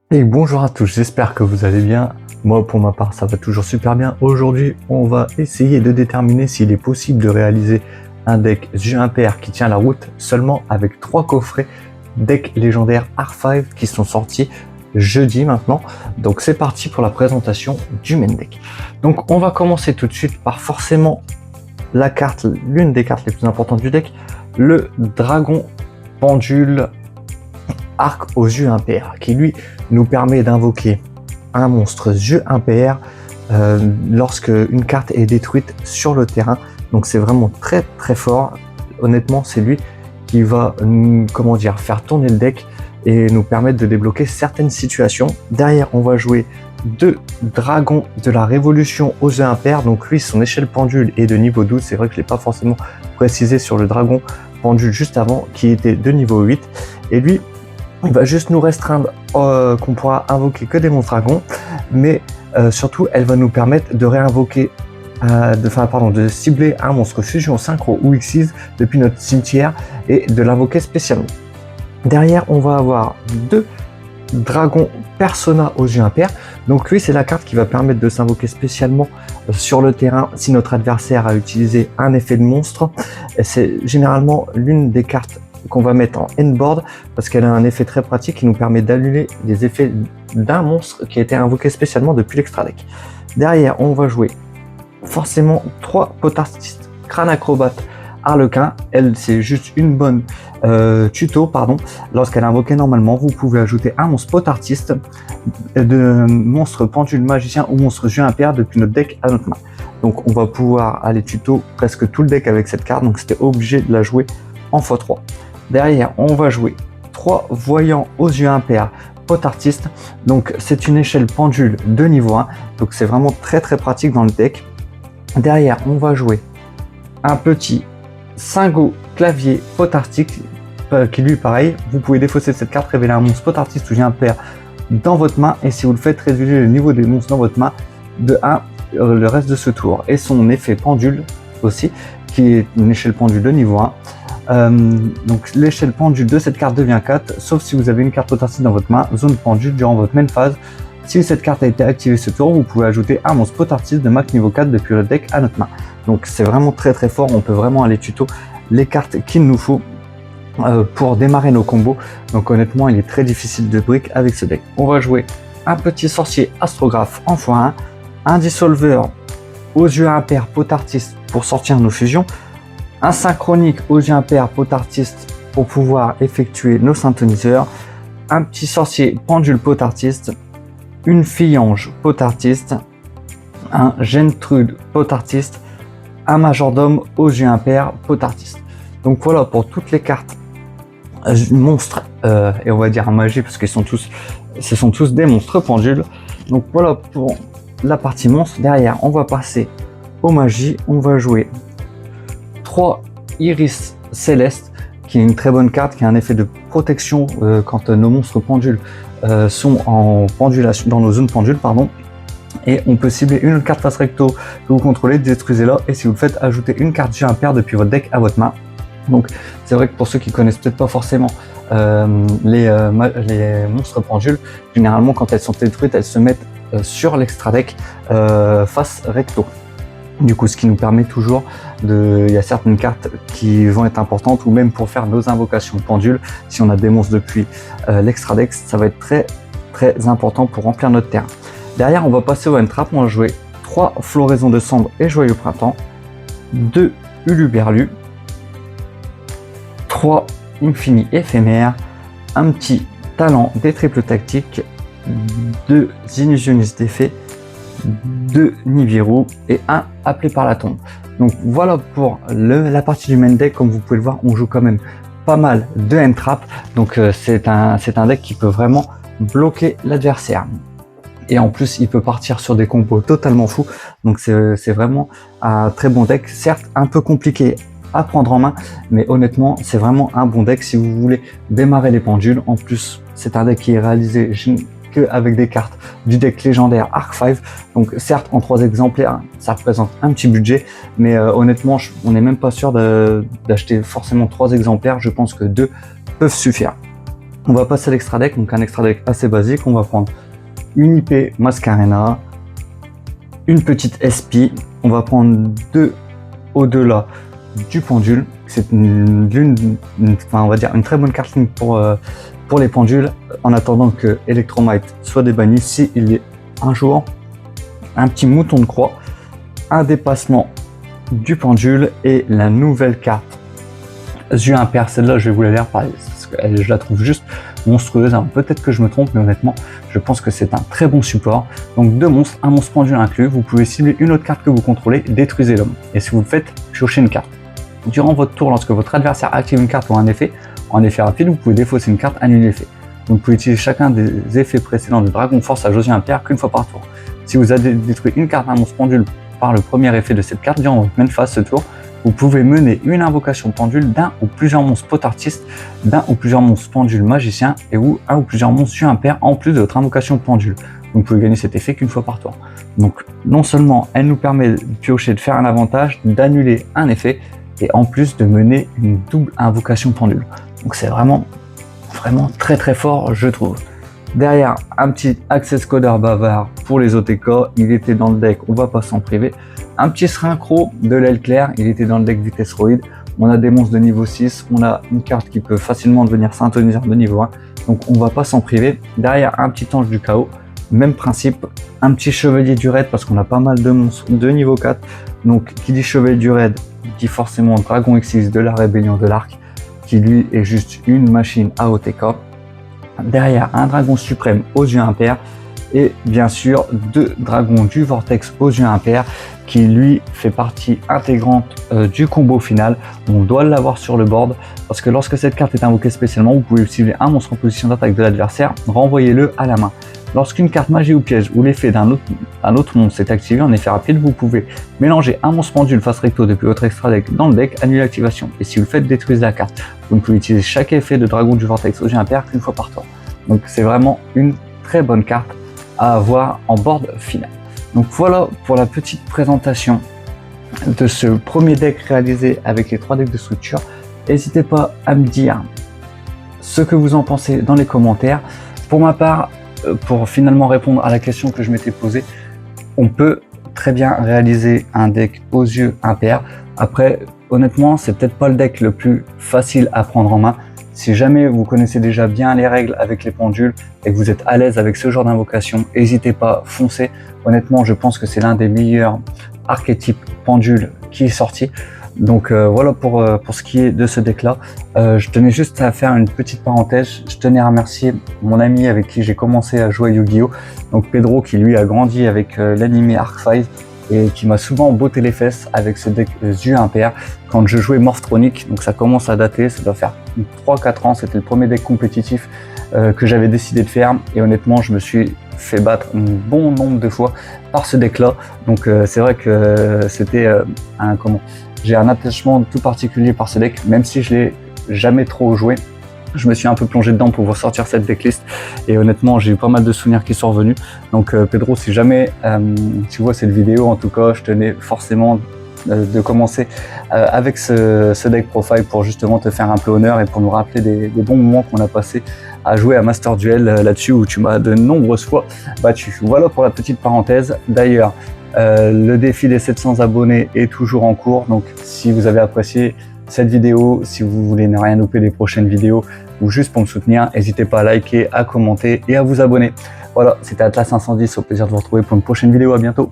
Et bonjour à tous, j'espère que vous allez bien. Moi, pour ma part, ça va toujours super bien. Aujourd'hui, on va essayer de déterminer s'il est possible de réaliser un deck jeu impair qui tient la route seulement avec 3 coffrets deck légendaires R5 qui sont sortis jeudi maintenant. Donc c'est parti pour la présentation du main deck. Donc on va commencer tout de suite par forcément la carte, l'une des cartes les plus importantes du deck, le dragon pendule arc aux yeux impairs, qui lui nous permet d'invoquer un monstre yeux impairs lorsque une carte est détruite sur le terrain. Donc c'est vraiment très très fort. Honnêtement, c'est lui qui va faire tourner le deck et nous permettre de débloquer certaines situations. Derrière, on va jouer 2 dragons de la révolution aux yeux impairs. Donc lui, son échelle pendule est de niveau 12. C'est vrai que je ne l'ai pas forcément précisé sur le dragon pendule juste avant, qui était de niveau 8. Et lui, il va juste nous restreindre qu'on pourra invoquer que des monstres dragons, mais surtout elle va nous permettre de réinvoquer, de cibler un monstre fusion synchro ou Xyz depuis notre cimetière et de l'invoquer spécialement. Derrière, on va avoir 2 dragons persona aux yeux impairs. Donc lui, c'est la carte qui va permettre de s'invoquer spécialement sur le terrain si notre adversaire a utilisé un effet de monstre. C'est généralement l'une des cartes qu'on va mettre en endboard parce qu'elle a un effet très pratique qui nous permet d'annuler les effets d'un monstre qui a été invoqué spécialement depuis l'extra deck. Derrière, on va jouer forcément 3 potartistes crâne acrobate Harlequin. Elle, c'est juste une bonne tuto, lorsqu'elle est invoquée normalement. Vous pouvez ajouter un monstre potartiste, de monstre pendule magicien ou monstre jeu impair depuis notre deck à notre main. Donc on va pouvoir aller tuto presque tout le deck avec cette carte, donc c'était obligé de la jouer en x3. Derrière, on va jouer 3 voyants aux yeux impairs potartistes. Donc c'est une échelle pendule de niveau 1, donc c'est vraiment très très pratique dans le deck. Derrière, on va jouer un petit Singo clavier potartique qui lui pareil, vous pouvez défausser cette carte, révéler un monstre potartiste ou yeux impair dans votre main, et si vous le faites, réduire le niveau des monstres dans votre main de 1 le reste de ce tour. Et son effet pendule aussi, qui est une échelle pendule de niveau 1. Donc l'échelle pendule de cette carte devient 4, sauf si vous avez une carte potartiste dans votre main, zone pendule durant votre main phase. Si cette carte a été activée ce tour, vous pouvez ajouter un monstre potartiste de max niveau 4 depuis le deck à notre main. Donc c'est vraiment très très fort, on peut vraiment aller tuto les cartes qu'il nous faut pour démarrer nos combos. Donc honnêtement, il est très difficile de brick avec ce deck. On va jouer un petit sorcier astrographe en x1, un dissolveur aux yeux impairs potartiste pour sortir nos fusions, un synchronique aux yeux impairs potartiste pour pouvoir effectuer nos synthoniseurs, un petit sorcier pendule potartiste, une fille ange potartiste, un Gentrude potartiste, un majordome aux yeux impairs potartiste. Donc voilà pour toutes les cartes monstres et on va dire magie parce que ce sont tous des monstres pendules. Donc voilà pour la partie monstre. Derrière, on va passer aux magies. On va jouer 3 Iris Céleste, qui est une très bonne carte, qui a un effet de protection quand nos monstres pendules sont en pendulation dans nos zones pendules, et on peut cibler une carte face recto que vous contrôlez, détruisez-la, et si vous le faites, ajoutez une carte jeu impair depuis votre deck à votre main. Donc c'est vrai que pour ceux qui connaissent peut-être pas forcément les monstres pendules, généralement quand elles sont détruites, elles se mettent sur l'extra deck face recto. Du coup, ce qui nous permet toujours il y a certaines cartes qui vont être importantes, ou même pour faire nos invocations pendules, si on a des monstres depuis l'extra deck, ça va être très très important pour remplir notre terrain. Derrière, on va passer au N-Trap. On va jouer 3 Floraison de Cendre et Joyeux Printemps, 2 Uluberlu, 3 Infini Éphémère, un petit Talent des triples tactiques, 2 Illusionnistes d'effet, 2 Nibiru et 1 Appelé par la tombe. Donc voilà pour la partie du main deck. Comme vous pouvez le voir, on joue quand même pas mal de N-Trap, donc c'est un deck qui peut vraiment bloquer l'adversaire. Et en plus, il peut partir sur des combos totalement fous. Donc c'est vraiment un très bon deck. Certes, un peu compliqué à prendre en main, mais honnêtement, c'est vraiment un bon deck si vous voulez démarrer les pendules. En plus, c'est un deck qui est réalisé que avec des cartes du deck légendaire Arc 5. Donc certes, en 3 exemplaires, ça représente un petit budget, mais honnêtement, on n'est même pas sûr d'acheter forcément 3 exemplaires. Je pense que 2 peuvent suffire. On va passer à l'extra deck, donc un extra deck assez basique. On va prendre une IP Masquerena, une petite SP. On va prendre 2 au-delà du pendule. C'est on va dire une très bonne carte ligne pour les pendules, en attendant que Electromite soit débanni. Si il est un jour, un petit mouton de croix, un dépassement du pendule et la nouvelle carte Yeux impair. Celle-là, je vais vous la lire parce que je la trouve juste monstrueuse. Peut-être que je me trompe, mais honnêtement, je pense que c'est un très bon support. Donc 2 monstres, un monstre pendule inclus. Vous pouvez cibler une autre carte que vous contrôlez, détruisez l'homme. Et si vous le faites, piochez une carte. Durant votre tour, lorsque votre adversaire active une carte ou un effet, en effet rapide, vous pouvez défausser une carte, annuler l'effet. Vous pouvez utiliser chacun des effets précédents de Dragon Force à Josue impair qu'une fois par tour. Si vous avez détruit une carte d'un monstre pendule par le premier effet de cette carte durant votre main phase ce tour, vous pouvez mener une invocation pendule d'un ou plusieurs monstres potartistes, d'un ou plusieurs monstres pendules magiciens et ou un ou plusieurs monstres Yeux impair en plus de votre invocation pendule. Vous ne pouvez gagner cet effet qu'une fois par tour. Donc non seulement elle nous permet de piocher, de faire un avantage, d'annuler un effet et en plus de mener une double invocation pendule. Donc c'est vraiment très fort, je trouve. Derrière, un petit access codeur bavard pour les OTK, il était dans le deck, on va pas s'en priver. Un petit synchro de l'aile claire, il était dans le deck Vitesse Roid. On a des monstres de niveau 6, on a une carte qui peut facilement devenir synthoniseur de niveau 1, donc on va pas s'en priver. Derrière, un petit ange du chaos, même principe, un petit chevalier du raid parce qu'on a pas mal de monstres de niveau 4. Donc qui dit chevalier du raid, dit forcément Dragon X6 de la rébellion de l'arc, qui lui est juste une machine à OTK. Derrière, un dragon suprême aux yeux impairs et bien sûr 2 dragons du vortex aux yeux impairs qui lui fait partie intégrante du combo final. On doit l'avoir sur le board parce que lorsque cette carte est invoquée spécialement, vous pouvez cibler un monstre en position d'attaque de l'adversaire, renvoyez-le à la main. Lorsqu'une carte magie ou piège ou l'effet d'un autre monstre est activé en effet rapide, vous pouvez mélanger un monstre pendule face recto depuis votre extra deck dans le deck, annuler l'activation. Et si vous le faites, détruisez la carte. Vous ne pouvez utiliser chaque effet de dragon du vortex aux yeux impairs qu'une fois par tour. Donc c'est vraiment une très bonne carte à avoir en board final. Donc voilà pour la petite présentation de ce premier deck réalisé avec les 3 decks de structure. N'hésitez pas à me dire ce que vous en pensez dans les commentaires. Pour ma part, pour finalement répondre à la question que je m'étais posée, on peut très bien réaliser un deck aux yeux impairs. Après, honnêtement, c'est peut-être pas le deck le plus facile à prendre en main. Si jamais vous connaissez déjà bien les règles avec les pendules et que vous êtes à l'aise avec ce genre d'invocation, n'hésitez pas, foncez. Honnêtement, je pense que c'est l'un des meilleurs archétypes pendules qui est sorti. Donc voilà pour ce qui est de ce deck là. Je tenais juste à faire une petite parenthèse. Je tenais à remercier mon ami avec qui j'ai commencé à jouer à Yu-Gi-Oh! Donc Pedro, qui lui a grandi avec l'anime Arc 5 et qui m'a souvent botté les fesses avec ce deck Yeux impair quand je jouais Morphtronic. Donc ça commence à dater, ça doit faire 3-4 ans. C'était le premier deck compétitif que j'avais décidé de faire et honnêtement je me suis fait battre un bon nombre de fois par ce deck là. Donc c'est vrai que c'était j'ai un attachement tout particulier par ce deck, même si je l'ai jamais trop joué. Je me suis un peu plongé dedans pour vous sortir cette decklist et honnêtement j'ai eu pas mal de souvenirs qui sont revenus. Donc Pedro, si jamais tu vois cette vidéo, en tout cas je tenais forcément de commencer avec ce deck profile pour justement te faire un peu honneur et pour nous rappeler des bons moments qu'on a passé à jouer à Master Duel là-dessus où tu m'as de nombreuses fois battu. Voilà pour la petite parenthèse. D'ailleurs le défi des 700 abonnés est toujours en cours, donc si vous avez apprécié cette vidéo, si vous voulez ne rien louper des prochaines vidéos ou juste pour me soutenir, n'hésitez pas à liker, à commenter et à vous abonner. Voilà, c'était Atlas 510, au plaisir de vous retrouver pour une prochaine vidéo, à bientôt.